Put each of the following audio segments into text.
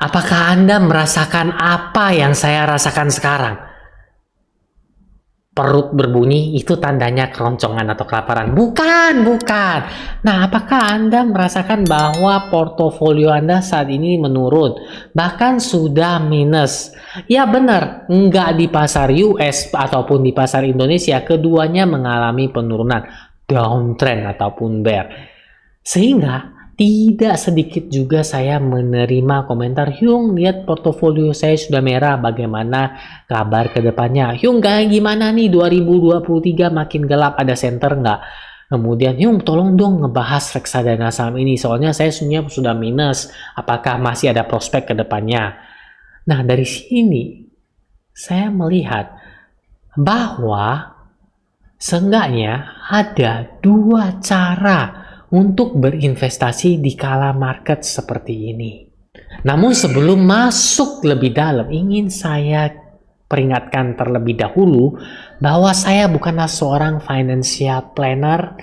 Apakah Anda merasakan apa yang saya rasakan sekarang? Perut berbunyi itu tandanya keroncongan atau kelaparan. Bukan, bukan. Nah, apakah Anda merasakan bahwa portofolio Anda saat ini menurun? Bahkan sudah minus. Ya benar, enggak di pasar US ataupun di pasar Indonesia, keduanya mengalami penurunan, downtrend ataupun bear. Sehingga tidak sedikit juga saya menerima komentar, Hyung, lihat portofolio saya sudah merah, bagaimana kabar ke depannya? Hyung, kayak gimana nih 2023 makin gelap, ada center nggak? Kemudian, Hyung, tolong dong ngebahas reksadana saham ini, soalnya saya sudah minus, apakah masih ada prospek ke depannya? Nah, dari sini saya melihat bahwa seenggaknya ada dua cara untuk berinvestasi di kala market seperti ini. Namun sebelum masuk lebih dalam, ingin saya peringatkan terlebih dahulu bahwa saya bukanlah seorang financial planner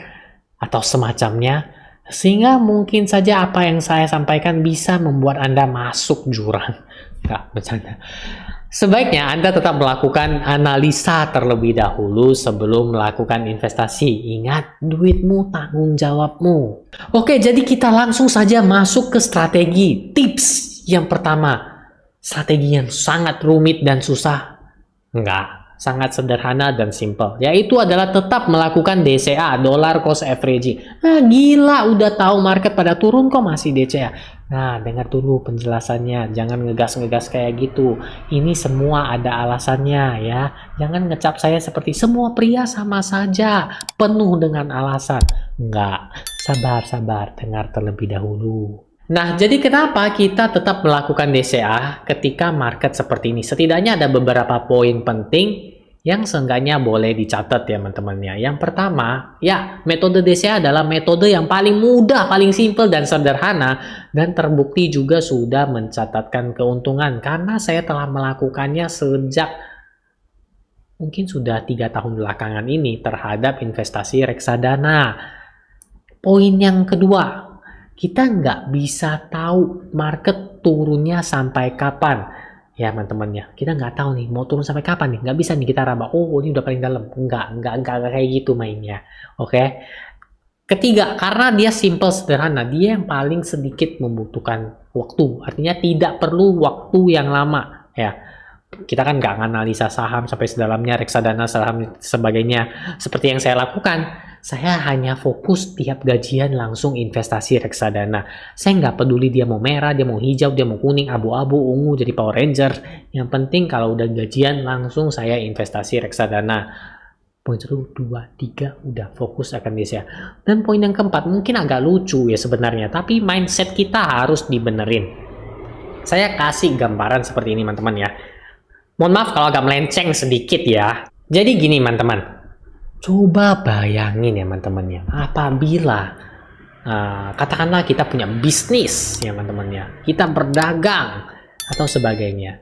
atau semacamnya, sehingga mungkin saja apa yang saya sampaikan bisa membuat Anda masuk jurang. Nggak, bercanda. Sebaiknya Anda tetap melakukan analisa terlebih dahulu sebelum melakukan investasi. Ingat, duitmu tanggung jawabmu. Oke, jadi kita langsung saja masuk ke strategi. Tips yang pertama, strategi yang sangat rumit dan susah. Enggak, sangat sederhana dan simple. Yaitu adalah tetap melakukan DCA, dollar cost averaging. Nah, gila, udah tahu market pada turun kok masih DCA. Nah, dengar dulu penjelasannya. Jangan ngegas-ngegas kayak gitu. Ini semua ada alasannya ya. Jangan ngecap saya seperti semua pria sama saja, penuh dengan alasan. Enggak, sabar-sabar, dengar terlebih dahulu. Nah, jadi kenapa kita tetap melakukan DCA ketika market seperti ini? Setidaknya ada beberapa poin penting yang seenggaknya boleh dicatat ya teman-temannya. Yang pertama, ya metode DCA adalah metode yang paling mudah, paling simple dan sederhana, dan terbukti juga sudah mencatatkan keuntungan karena saya telah melakukannya sejak mungkin sudah 3 tahun belakangan ini terhadap investasi reksadana. Poin yang kedua, kita nggak bisa tahu market turunnya sampai kapan. Ya teman-temannya, kita nggak tahu nih mau turun sampai kapan nih, nggak bisa nih kita raba, oh ini udah paling dalam, nggak kayak gitu mainnya, oke? Ketiga, karena dia simple sederhana, dia yang paling sedikit membutuhkan waktu, artinya tidak perlu waktu yang lama, ya. Kita kan nggak analisa saham sampai sedalamnya, reksadana, saham, sebagainya, seperti yang saya lakukan. Saya hanya fokus tiap gajian langsung investasi reksadana. Saya nggak peduli dia mau merah, dia mau hijau, dia mau kuning, abu-abu, ungu, jadi Power Ranger. Yang penting kalau udah gajian langsung saya investasi reksadana. Poin 1, 2, 3 udah fokus akan DCA. Dan poin yang keempat mungkin agak lucu ya sebenarnya, tapi mindset kita harus dibenerin. Saya kasih gambaran seperti ini teman-teman ya. Mohon maaf kalau agak melenceng sedikit ya. Jadi gini teman-teman, coba bayangin ya teman-teman ya, apabila katakanlah kita punya bisnis ya teman-teman ya, kita berdagang atau sebagainya.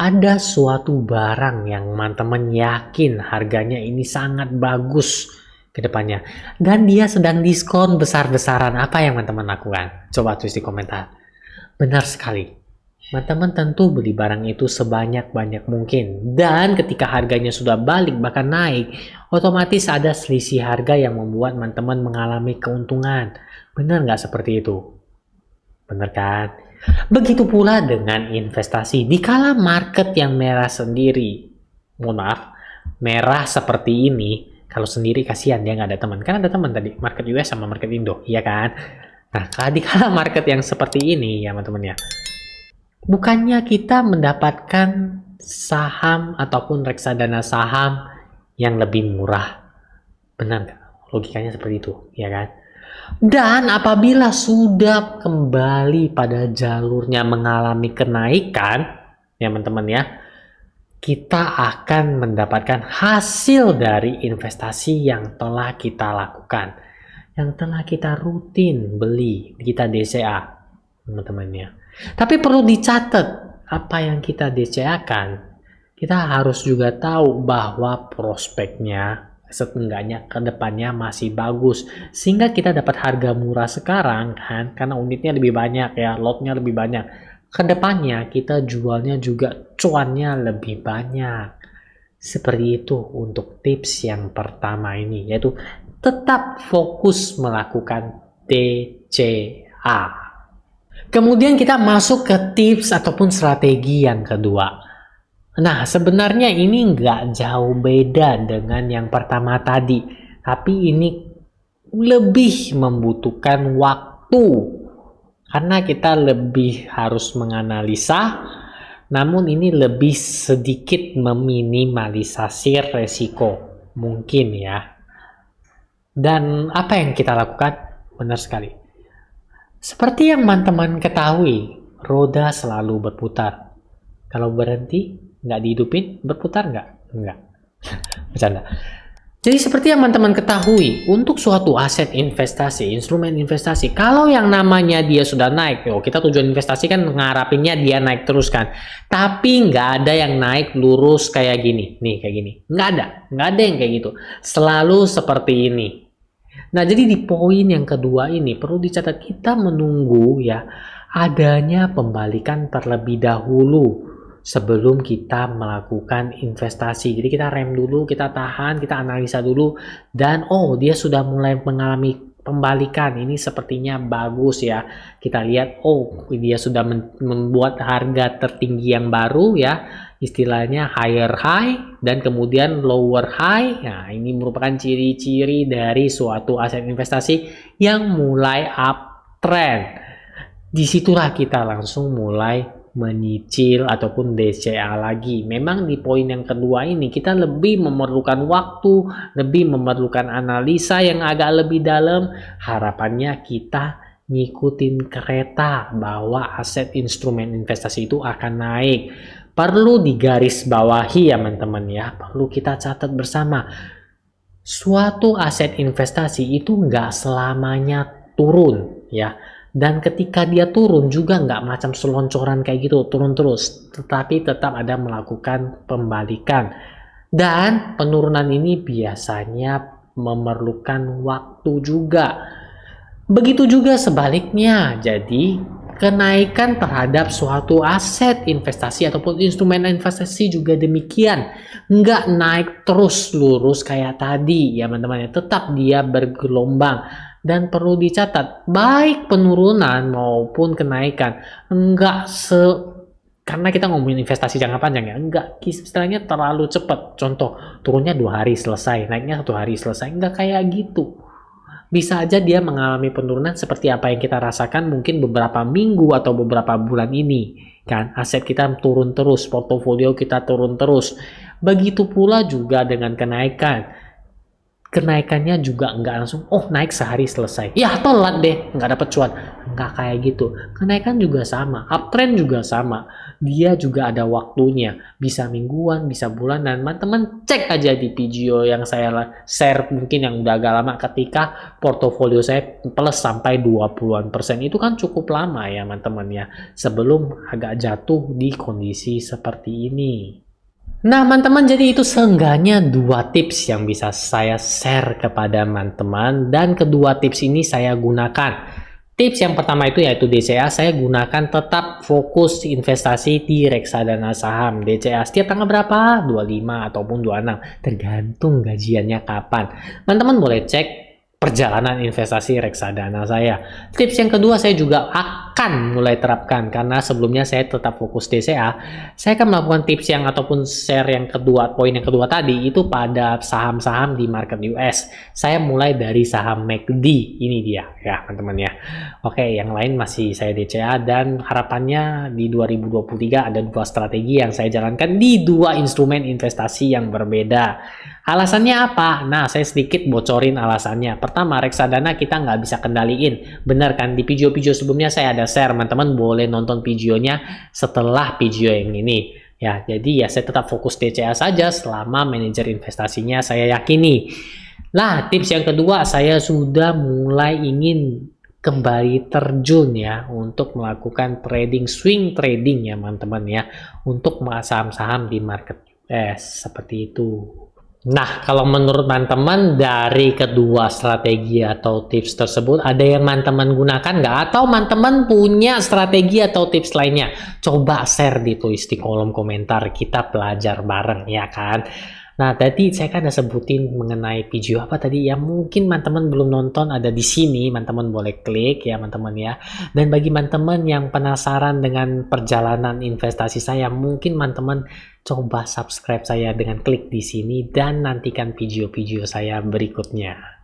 Ada suatu barang yang teman-teman yakin harganya ini sangat bagus ke depannya, dan dia sedang diskon besar-besaran. Apa yang teman-teman lakukan? Coba tulis di komentar. Benar sekali. Teman-teman tentu beli barang itu sebanyak-banyak mungkin. Dan ketika harganya sudah balik bahkan naik, otomatis ada selisih harga yang membuat teman-teman mengalami keuntungan. Benar nggak seperti itu? Benar kan? Begitu pula dengan investasi. Dikala market yang merah sendiri, mohon maaf, merah seperti ini, kalau sendiri kasihan dia nggak ada teman. Kan ada teman tadi, market US sama market Indo, iya kan? Nah, dikala market yang seperti ini ya teman-teman ya, bukannya kita mendapatkan saham ataupun reksadana saham yang lebih murah. Benar nggak? Logikanya seperti itu, ya kan? Dan apabila sudah kembali pada jalurnya mengalami kenaikan, ya teman-teman ya, kita akan mendapatkan hasil dari investasi yang telah kita lakukan, yang telah kita rutin beli, kita DCA, teman-teman ya. Tapi perlu dicatat, apa yang kita DCA-kan, kita harus juga tahu bahwa prospeknya setengahnya ke depannya masih bagus, sehingga kita dapat harga murah sekarang kan, karena unitnya lebih banyak ya, lotnya lebih banyak. Kedepannya kita jualnya juga cuannya lebih banyak. Seperti itu untuk tips yang pertama ini, yaitu tetap fokus melakukan DCA. Kemudian kita masuk ke tips ataupun strategi yang kedua. Nah, sebenarnya ini nggak jauh beda dengan yang pertama tadi, tapi ini lebih membutuhkan waktu karena kita lebih harus menganalisa, namun ini lebih sedikit meminimalisasi resiko mungkin ya. Dan apa yang kita lakukan? Benar sekali. Seperti yang teman-teman ketahui, roda selalu berputar. Kalau berhenti, nggak dihidupin, berputar nggak? Nggak. Bercanda. Jadi seperti yang teman-teman ketahui, untuk suatu aset investasi, instrumen investasi, kalau yang namanya dia sudah naik, kita tujuan investasi kan ngarapinnya dia naik terus kan. Tapi nggak ada yang naik lurus kayak gini, nih kayak gini. Nggak ada yang kayak gitu. Selalu seperti ini. Nah, jadi di poin yang kedua ini perlu dicatat, kita menunggu ya adanya pembalikan terlebih dahulu sebelum kita melakukan investasi. Jadi kita rem dulu, kita tahan, kita analisa dulu, dan dia sudah mulai mengalami pembalikan. Ini sepertinya bagus ya. Kita lihat, dia sudah membuat harga tertinggi yang baru ya, istilahnya higher high dan kemudian lower high. Nah, ini merupakan ciri-ciri dari suatu aset investasi yang mulai uptrend. Disitulah kita langsung mulai menyicil ataupun DCA lagi. Memang di poin yang kedua ini kita lebih memerlukan waktu, lebih memerlukan analisa yang agak lebih dalam. Harapannya kita ngikutin kereta bahwa aset instrumen investasi itu akan naik. Perlu digaris bawahi ya teman-teman ya, perlu kita catat bersama. Suatu aset investasi itu nggak selamanya turun ya. Dan ketika dia turun juga nggak macam seloncoran kayak gitu, turun terus. Tetapi tetap ada melakukan pembalikan. Dan penurunan ini biasanya memerlukan waktu juga. Begitu juga sebaliknya. Jadi kenaikan terhadap suatu aset investasi ataupun instrumen investasi juga demikian. Nggak naik terus lurus kayak tadi ya teman-teman. Tetap dia bergelombang. Dan perlu dicatat, baik penurunan maupun kenaikan, karena kita ngomongin investasi jangka panjang ya, enggak istilahnya terlalu cepat. Contoh, turunnya 2 hari selesai, naiknya 1 hari selesai, enggak kayak gitu. Bisa aja dia mengalami penurunan seperti apa yang kita rasakan mungkin beberapa minggu atau beberapa bulan ini. Kan, aset kita turun terus, portofolio kita turun terus. Begitu pula juga dengan kenaikan. Kenaikannya juga nggak langsung naik sehari selesai ya, telat deh nggak dapat cuan, nggak kayak gitu. Kenaikan juga sama, uptrend juga sama, dia juga ada waktunya, bisa mingguan, bisa bulanan. Teman-teman cek aja di video yang saya share mungkin yang udah agak lama, ketika portofolio saya plus sampai 20% itu kan cukup lama ya teman-teman ya, sebelum agak jatuh di kondisi seperti ini. Nah teman-teman, jadi itu seenggaknya 2 tips yang bisa saya share kepada teman-teman, dan kedua tips ini saya gunakan. Tips yang pertama itu yaitu DCA, saya gunakan tetap fokus investasi di reksadana saham. DCA setiap tanggal berapa? 25 ataupun 26, tergantung gajiannya kapan. Teman-teman boleh cek perjalanan investasi reksadana saya. Tips yang kedua saya juga akan mulai terapkan, karena sebelumnya saya tetap fokus DCA. Saya akan melakukan tips yang ataupun share yang kedua, poin yang kedua tadi itu pada saham-saham di market US. Saya mulai dari saham MACD, ini dia ya teman-teman ya. Oke, yang lain masih saya DCA, dan harapannya di 2023 ada 2 strategi yang saya jalankan di 2 instrumen investasi yang berbeda. Alasannya apa? Nah, saya sedikit bocorin alasannya. Pertama, reksadana kita nggak bisa kendaliin. Bener kan? Di video-video sebelumnya saya ada share. Teman-teman boleh nonton videonya setelah video yang ini. Ya, jadi ya saya tetap fokus DCA saja selama manajer investasinya saya yakini. Nah, tips yang kedua, saya sudah mulai ingin kembali terjun ya untuk melakukan trading, swing trading ya teman-teman ya, untuk saham-saham di market seperti itu. Nah, kalau menurut teman-teman dari kedua strategi atau tips tersebut, ada yang teman-teman gunakan nggak? Atau teman-teman punya strategi atau tips lainnya? Coba share tulis di kolom komentar, kita belajar bareng ya kan? Nah, tadi saya kan udah sebutin mengenai video apa tadi yang mungkin teman-teman belum nonton, ada di sini, teman-teman boleh klik ya teman-teman ya. Dan bagi teman-teman yang penasaran dengan perjalanan investasi saya, mungkin teman-teman coba subscribe saya dengan klik di sini dan nantikan video-video saya berikutnya.